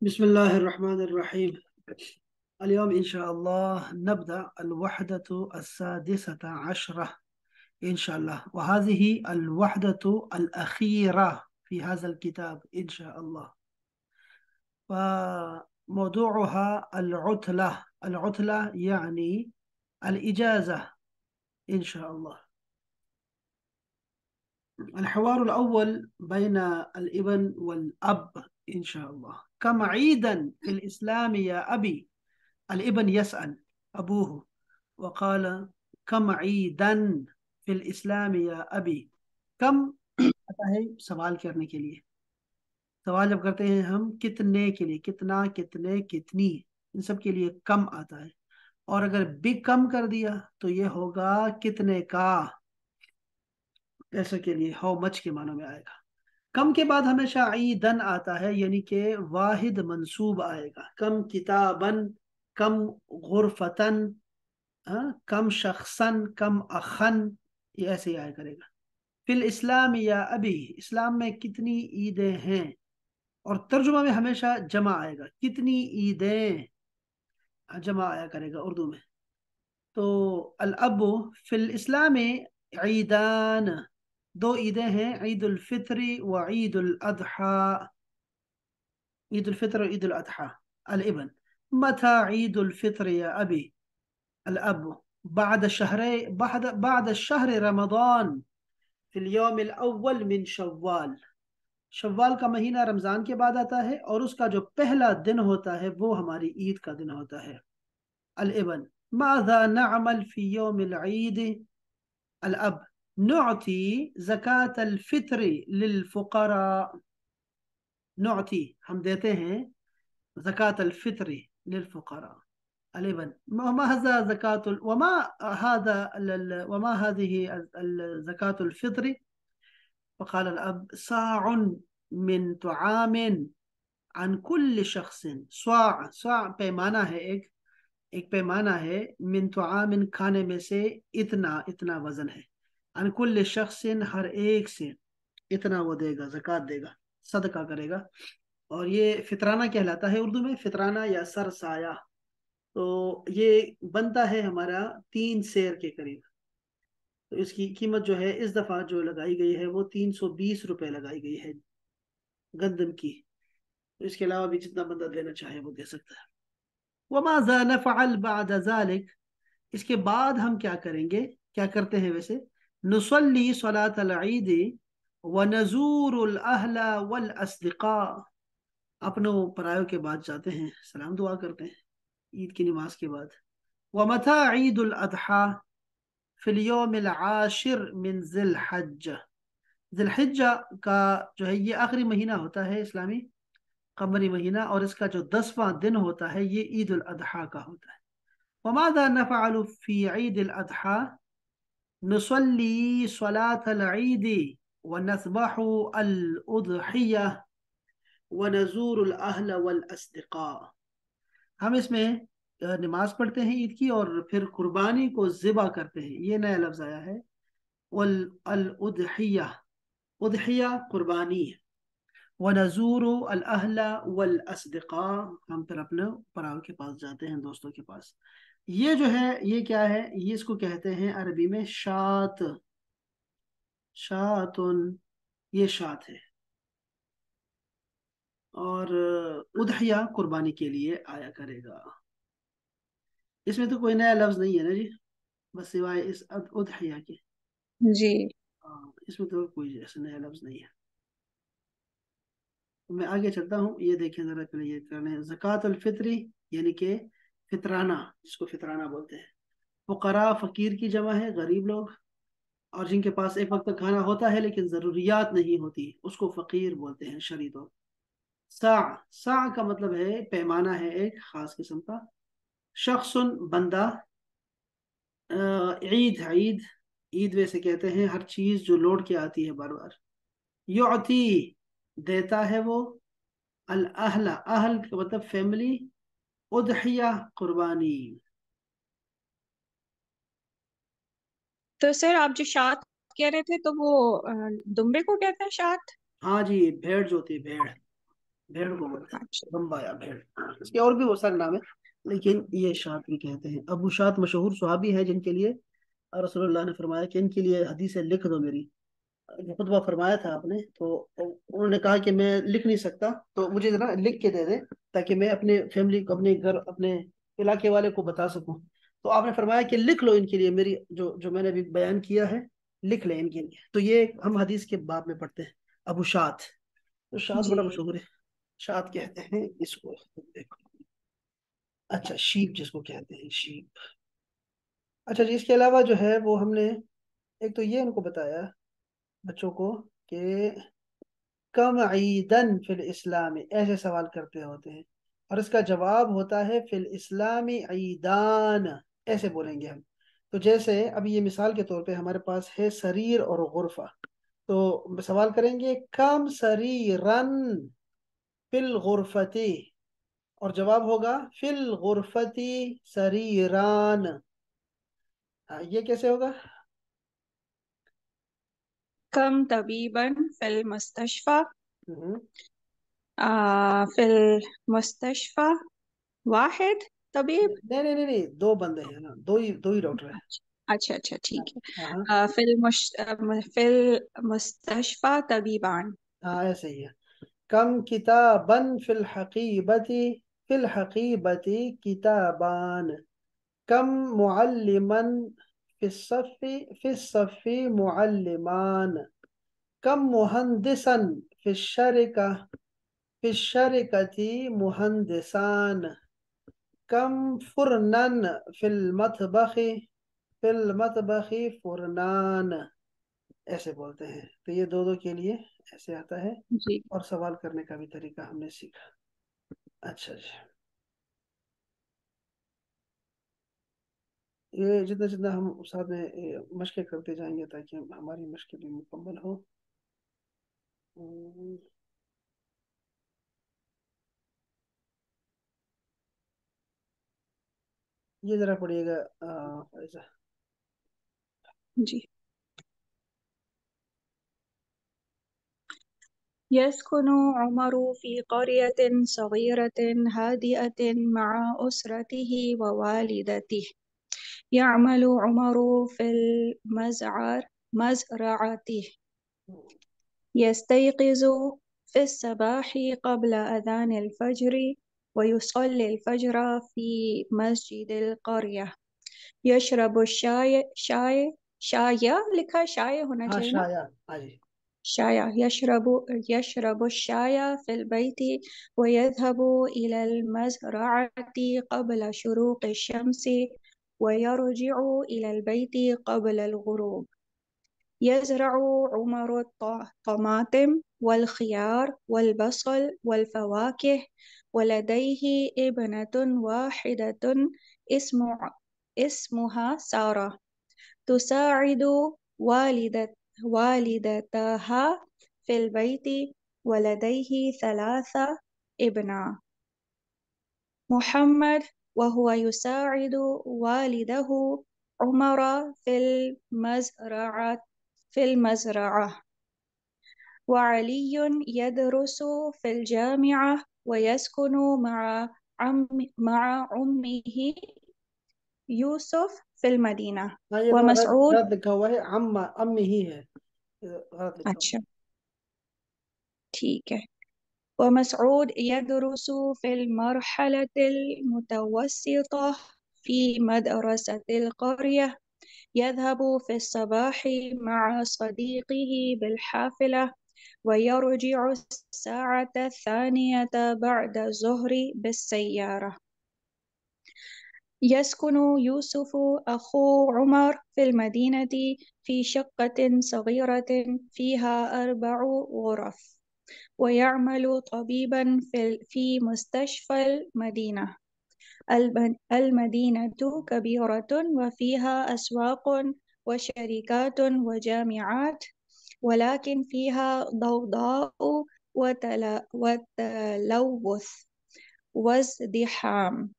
بسم الله الرحمن الرحيم. اليوم إن شاء الله نبدأ الوحدة السادسة عشرة إن شاء الله، وهذه الوحدة الأخيرة في هذا الكتاب إن شاء الله. فموضوعها العطلة. العطلة يعني الإجازة إن شاء الله. الحوار الأول بين الابن والأب إن شاء الله. كم عيدا في الإسلام يا أبي؟ الابن يسأل أبوه وقال: كم عيدا في الإسلام يا أبي؟ कम आता है सवाल करने के लिए। सवाल जब करते हैं हम कितने के लिए, कितना, कितने, कितनी, इन सब के लिए कम आता है। और अगर बिग कम कर दिया तो ये होगा कितने का, ऐसे के लिए हाउ मच के मानों में आएगा। कम के बाद हमेशा ईदन आता है, यानी कि वाहिद मंसूब आएगा। कम किताबन, कम गुरफतन, कम शख्सन, कम अखन, ये ऐसे ही आया करेगा। फिल इस्लाम या अभी, इस्लाम में कितनी ईदें हैं। और तर्जुमा में हमेशा जमा आएगा, कितनी ईदें, जमा आया करेगा उर्दू में। तो अल अबू फिल इस्लाम में ईदान, दो ईदें हैं, ईद उल फित्री व ईद उल अदहा। ईद उल फित्र और ईद उल अदहा। अल इबन मथा ईद उल फित्र या अबी? الأب بعد شهرين، بعد الشهر رمضان في اليوم الأول من शव्वाल। शव्वाल का महीना रमजान के बाद आता है और उसका जो पहला दिन होता है वो हमारी ईद का दिन होता है। الابن ماذا نعمل في يوم العيد؟ الأب نعطي زكاة الفطر للفقراء। نعطي हम देते हैं زكاة الفطر للفقراء। الابن ما هذا زكاة وما هذا وما هذه زكاة الفطر؟ فقال الأب صاع من طعام عن كل شخص। صاع، صاع पैमाना है, एक पैमाना है। मिन तुआमिन, खाने में से, इतना, इतना वजन है। अन कुल्ल शख्सिन, हर एक से इतना वो देगा, जक़ात देगा, सदका करेगा। और ये फितराना कहलाता है उर्दू में, फितराना या सरसाया। तो ये बनता है हमारा 3 सेर के करीब। तो इसकी कीमत जो है इस दफ़ा जो लगाई गई है वो 320 रुपये लगाई गई है गंदम की। तो इसके अलावा भी जितना बंदा देना चाहे वो दे सकता है। वमाज़ा नफ़अल बाद ज़ालिक, इसके बाद हम क्या करेंगे, क्या करते हैं वैसे। नुसल्ली सलात अल ईद व नज़ूरुल अहला वल अस्दिक़ा, अपनों परायों के बाद जाते हैं, सलाम दुआ करते हैं ईद की नमाज के बाद। व मथा ईद उल अदहा फिल यौमिल आशिर मिन जिल हज्ज। जिल हिज्जा का जो है ये आखिरी महीना होता है इस्लामी कमरी महीना, और इसका जो 10वां दिन होता है ये ईद उल अदहा का होता है। वमादा नफ़अलु फी ईद उल अदहा नुसल्ली सलात अल ईद व नज़बहु अल उद्हिया व नज़ूर अल अहल वल अस्दिक़ा। हम इसमें नमाज पढ़ते हैं ईद की और फिर कुर्बानी को ज़िबा करते हैं, ये नया लफ्ज़ आया है। वल अल उद्हिया, उद्हिया कुर्बानी। व नज़ूरु अल अहला वल अस्दिक़ा, हम फिर अपने पराव के पास जाते हैं, दोस्तों के पास। ये जो है ये क्या है, ये इसको कहते हैं अरबी में शात, शातुन, ये शात है। और उद्हिया कुर्बानी के लिए आया करेगा। इसमें तो कोई नया लफ्ज नहीं है ना जी, बस सिवाय इस उद्हिया के। जी। हाँ, इसमें तो कोई ऐसा नया लफ्ज नहीं है। तो मैं आगे चलता हूँ, ये देखें जरा, पहले ये कर लें। ज़कातुल फित्री यानी कि फितराना, जिसको फितराना बोलते हैं। फुकरा, फकीर की जमा है, गरीब लोग। और जिनके पास एक वक्त का खाना होता है लेकिन ज़रूरियात नहीं होती, उसको फ़कीर बोलते हैं शरई तौर। सा, सा का मतलब है पैमाना है एक खास किस्म का। शख्सुन, बंदा। ईद है, ईद, ईद वैसे कहते हैं हर चीज जो लौट के आती है बार बार। युअती, देता है वो। अल अहला, अहल का मतलब फैमिली। उदहिया, कुर्बानी। तो सर आप जो शात कह रहे थे तो वो दुम्बे को कहते हैं शात? हाँ जी, भेड़ जो होती है, भेड़। भेड़ को बोलते अच्छा हैं, रंबा या भेड़। इसके और भी बहुत सारे नाम है, लेकिन ये शात भी कहते हैं। अबू शात मशहूर सहाबी हैं जिनके लिए रसूलुल्लाह ने फरमाया कि इनके लिए हदीसें लिख दो मेरी। जो खुतबा फरमाया था आपने, तो उन्होंने कहा कि मैं लिख नहीं सकता, तो मुझे जरा लिख के दे दे, ताकि मैं अपने फैमिली को, अपने घर, अपने इलाके वाले को बता सकूं। तो आपने फरमाया कि लिख लो इनके लिए मेरी जो जो मैंने अभी बयान किया है, लिख ले इनके लिए। तो ये हम हदीस के बाब में पढ़ते हैं, अबू शात। तो शात बड़ा जी मशहूर है, शात कहते हैं इसको। देखो, अच्छा, शीप जिसको कहते हैं, शीप। अच्छा जी, इसके अलावा जो है वो हमने एक तो ये उनको बताया बच्चों को कि कम ईदन फिल इस्लामी, ऐसे सवाल करते होते हैं, और इसका जवाब होता है फिल इस्लामी ईदान, ऐसे बोलेंगे हम। तो जैसे अभी ये मिसाल के तौर पे हमारे पास है सरीर और गुरफा, तो सवाल करेंगे कम सरीरन फिल गुरफती, और जवाब होगा फिल गुरफती सरीरान। ये कैसे होगा? कम तबीबन फिल मुस्तशफा हम्म, फिल मुस्तशफा वाहिद तबीब। नहीं, दो बंदे हैं ना, दो ही डॉक्टर है। अच्छा अच्छा ठीक है। हाँ हाँ फिल मुस्तशफा तबीबान। हाँ, ऐसे ही है। कम किताबन फिल हकीबती किताबान। कम मुअल्लिमन फिस्सफ़ी मुअल्लिमान। कम मुहंदिसन फिश्शरिका फिश्शरिकती मुहंदिसान। कम फुरनन फिल मतबखी फुरनान। ऐसे बोलते हैं। तो ये दो दो के लिए ऐसे आता है, जी और सवाल करने का भी तरीका हमने सीखा। अच्छा जी, ये जितना जितना हम साथ में मशक़ें करते जाएंगे, ताकि हमारी मशक़ें भी मुकम्मल हो। हम्म, ये जरा पढ़िएगा फैज़ा। जी। يسكن عمر في قرية صغيرة هادئة مع أسرته ووالدته. يعمل عمر في مزرعته. يستيقظ في الصباح قبل أذان الفجر ويصلي الفجر في مسجد القرية. يشرب شاي لكها شاي هنا हाँ, चाहिए ना. शाया। हाँ जी। شاي يشرب الشاي في البيت ويذهب إلى المزرعة قبل شروق الشمس ويرجع إلى البيت قبل الغروب. يزرع عمر الطماطم والخيار والبصل والفواكه ولديه ابنة واحدة اسم اسمها سارة تساعد والدة والدتها في البيت. ولديه ثلاثة أبناء: محمد وهو يساعد والده عمر في المزرعة. وعلي يدرس في الجامعة ويسكن مع عمه يوسف في المدينة. हाँ, ये थोड़ा गलत ومسعود. गलत लिखा हुआ है, अम्मा अम्मी ही है, गलत लिखा हुआ अच्छा ठीक है. ومسعود يدرس في المرحلة المتوسطة في مدرسة القرية. يذهب في الصباح مع صديقه بالحافلة ويرجع الساعة 2 بعد الظهر بالسيارة. يسكن يوسف أخو عمر في المدينة في شقة صغيرة فيها 4 غرف. ويعمل طبيبا في مستشفى المدينة. المدينة كبيرة وفيها أسواق وشركات وجامعات، ولكن فيها ضوضاء وتلوث وازدحام.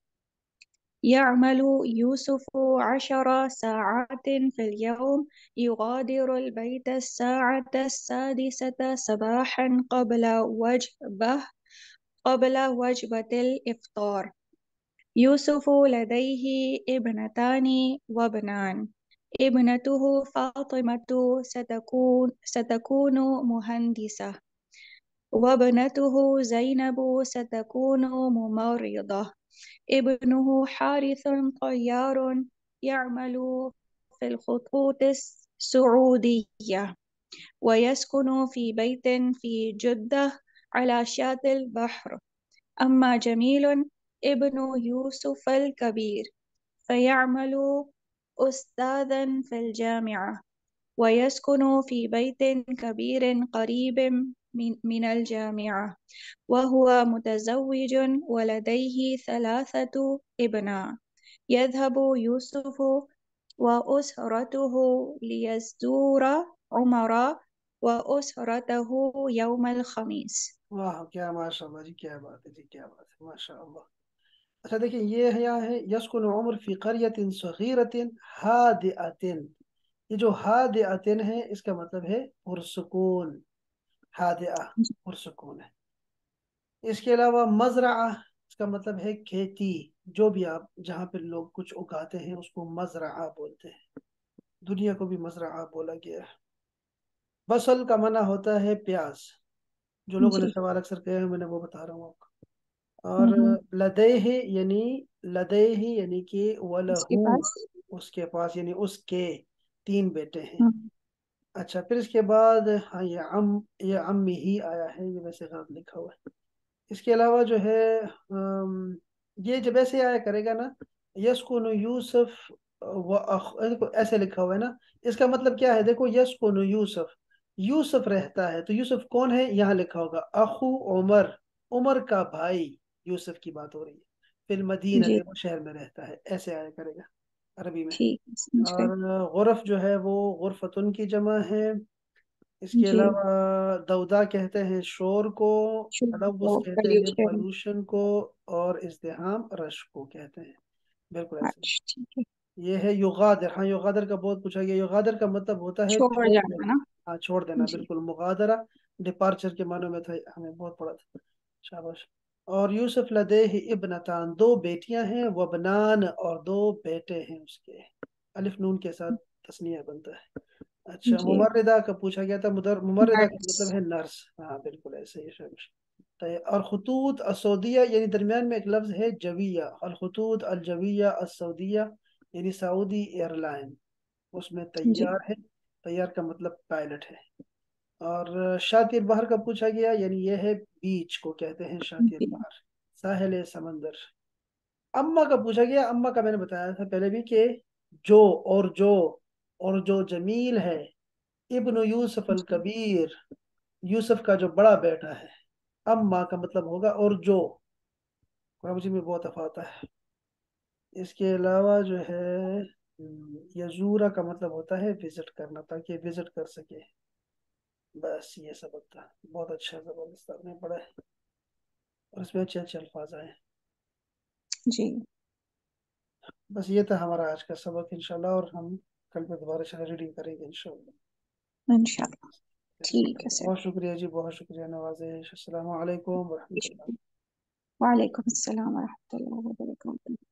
يعمل يوسف 10 ساعات في اليوم. يغادر البيت الساعة 6 صباحا قبل وجبة قبل وجبة الإفطار. يوسف لديه ابنتان وابنان. ابنته فاطمة ستكون مهندسة، وابنته زينب ستكون ممرضة. ابنه حارث طيار يعمل في الخطوط السعودية، ويسكن في بيت في جدة على شاطئ البحر. أما جميل ابن يوسف الكبير فيعمل أستاذا في الجامعة، ويسكن في بيت كبير قريب من الجامعة، وهو متزوج ولديه 3 أبناء. يذهب يوسف وأسرته ليزور عمر وأسرته يوم الخميس. वाह क्या माशाल्लाह जी, क्या बात है जी, क्या बात है माशाल्लाह. अच्छा देखिए, ये है यहाँ है यस्कुन उम्र फी करियतिन सगीरतिन हादिअतिन. ये जो हादिअतिन है इसका मतलब है पुरसुकून. हादिआ पुरसुकून है. इसके अलावा मजरा, इसका मतलब है खेती. जो भी आप जहाँ पे लोग कुछ उगाते हैं उसको मजरा बोलते हैं. दुनिया को भी मजरा बोला गया है. बसल का माना होता है प्याज. जो लोगों ने जी। सवाल अक्सर किए हैं मैंने वो बता रहा हूँ आपको. और हम्म। लदेह यानी, लदेह यानी कि इसके वलहू, पास। उसके पास यानी उसके 3 बेटे हैं. हम्म। अच्छा फिर इसके बाद हाँ ये अम्मी ही आया है, ये वैसे गलत लिखा हुआ है. इसके अलावा जो है ये जब ऐसे आया करेगा ना, यस्कुन यूसुफ देखो ऐसे लिखा हुआ है ना, इसका मतलब क्या है देखो, यस्कुन यूसुफ, यूसुफ रहता है. तो यूसुफ कौन है, यहाँ लिखा होगा अखू उमर, उमर का भाई. यूसुफ की बात हो रही है. फिर मदीना जी। वो शहर में रहता है, ऐसे आया करेगा अरबी में. ठीक है, समझ गए। और गुरफ जो है वो गुरफतुन की जमा है. इसके जी। अलावा दौदा कहते हैं शोर को, तलव्वुस शुभ कहते हैं पोल्यूशन। पॉल्यूशन को, और इज़्दिहाम रश को कहते हैं. बिल्कुल ऐसे. अच्छा, ठीक है। ये है युगादर. हाँ युगादर का बहुत पूछा गया. युगादर का मतलब होता है छोड़ छोड़ जाना देना. ना। हाँ छोड़ देना, जी। बिल्कुल. मुगादरा डिपार्चर के मानों में था, हमें बहुत पढ़ा था. शाबाश. और यूसुफ लदैहि इब्नतान, 2 बेटियां हैं. वबनान, और 2 बेटे हैं उसके. अलिफ नून के साथ तस्निया बनता है. अच्छा जी। मुमर्रिदा का पूछा गया था. मुमर्रिदा का नर्स। मतलब है नर्स. हाँ बिल्कुल ऐसे ही शाबाश. तो और खतूत असौदिया यानी दरमियान में एक लफ्ज है जविया. अल खतूत अल जविया असौदिया यानी सऊदी एयरलाइन, उसमें जी। तैयार है. तैयार का मतलब पायलट है. और शातिर बहर का पूछा गया, यानी ये है बीच को कहते हैं शातिर जी। बहर, साहिल समंदर. अम्मा का पूछा गया. अम्मा का मैंने बताया था पहले भी कि जो, और जो, और जो जमील है, इब्नु यूसुफ अल जी। कबीर, यूसुफ का जो बड़ा बेटा है. अम्मा का मतलब होगा और जो. कुरान मजीद में बहुत दफा आता है. इसके अलावा जो है यजूरा का मतलब होता है विजिट करना, ताकि विजिट कर सके. बस ये सबक था. बहुत अच्छा जबरदस्त आपने पढ़ा है, और इसमें अच्छे अच्छे अल्फाज आए. जी। बस ये था हमारा आज का सबक इंशाल्लाह, और हम कल पे दोबारा से रीडिंग करेंगे इंशाल्लाह. इंशाल्लाह। ठीक है सर। बहुत शुक्रिया जी, बहुत शुक्रिया नवाज़िश. अस्सलाम वालेकुम वरहमतुल्लाह. वालेकुम अस्सलाम वरहमतुल्लाहि वबरकातुहू।